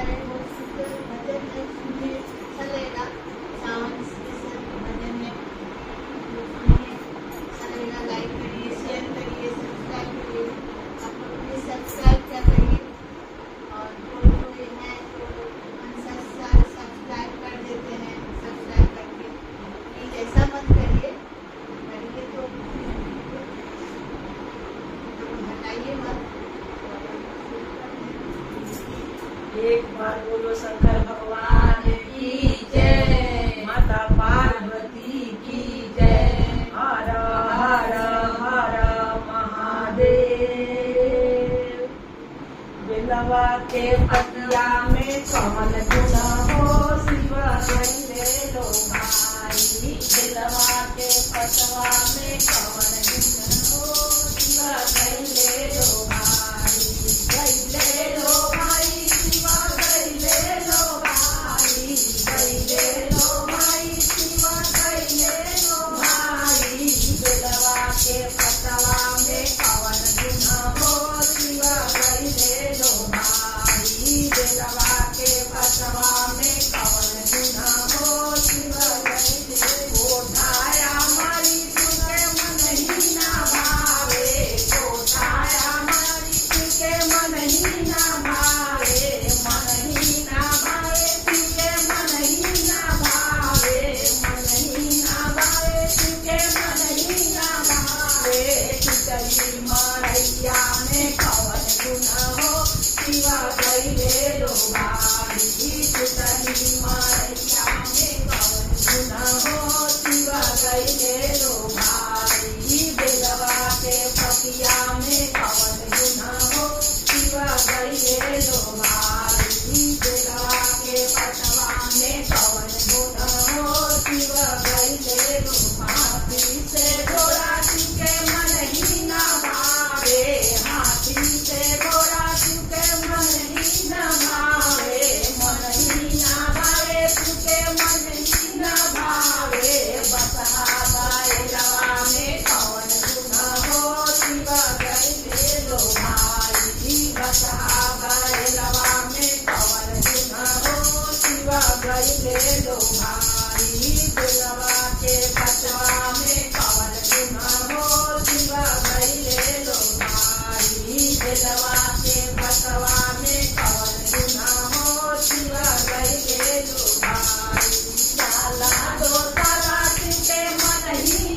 रहे हो भजन में सुनिए, अच्छा लगेगा। सावन स्पेशल भजन में सुनिए, अच्छा लगेगा। लाइक करिए, शेयर करिए, सब्सक्राइब करिए। आप लोग भी सब्सक्राइब कर रहिए और कोई है तो सब्सक्राइब कर देते हैं। सब्सक्राइब करके प्लीज ऐसा मत करिए, करिए तो हटाइए मत। एक बार बोलो शंकर भगवान की जय, माता पार्वती की जय। हर हर हर महादेव। बेलवा के पतिया में कमल गुण हो, शिव गईले लो भाई। बेलवा के पतवा में कमल गुण हो, शिव गईले लो भाई। गईले लो भाई, शिव गईले लो भाई। गईले लो भाई, शिव गईले लो भाई। बेलवा के पतवा में कमल गुण हो, शिव गईले लो भाई। बेलवा के पतवा में कमल गुण हो, शिव गईले लो कोठाया मारी तुके मन ही ना भावे। कोठाया मारी तुके मन ही ना भावे। मन ही ना भावे तुके मन ही ना भावे। मन ही ना भावे तुके मन ही ना भावे। तुतरी मरैया में कवन गुण हो, शिव गईले लो भाई। तुतरी मरैया में कवन गुण हो, शिव गईले लो भाई। बेलवा के पतिया में कवन गुण हो, शिव गईले लो भाई। बेलवा के पतवा में कवन गुण हो, शिव गईले लो हाथी से घोड़ा तुके मन ही ना भावे। हाथी से घोड़ा तुके मन ही ना भावे। मन ही ना भावे तुके मन ही ना भावे। बसहा बैलवा में कवन गुण हो, शिव गईले लो भाई। बसहा बैलवा में कवन गुण हो, शिव गईले लो भाई। बेलवा के पतवा में कवन गुण हो, शिव गईले लो भाई। बेलवा के पतवा में कवन गुण हो, शिव गईले लो भाई। जाला दो तारा तुके मन ही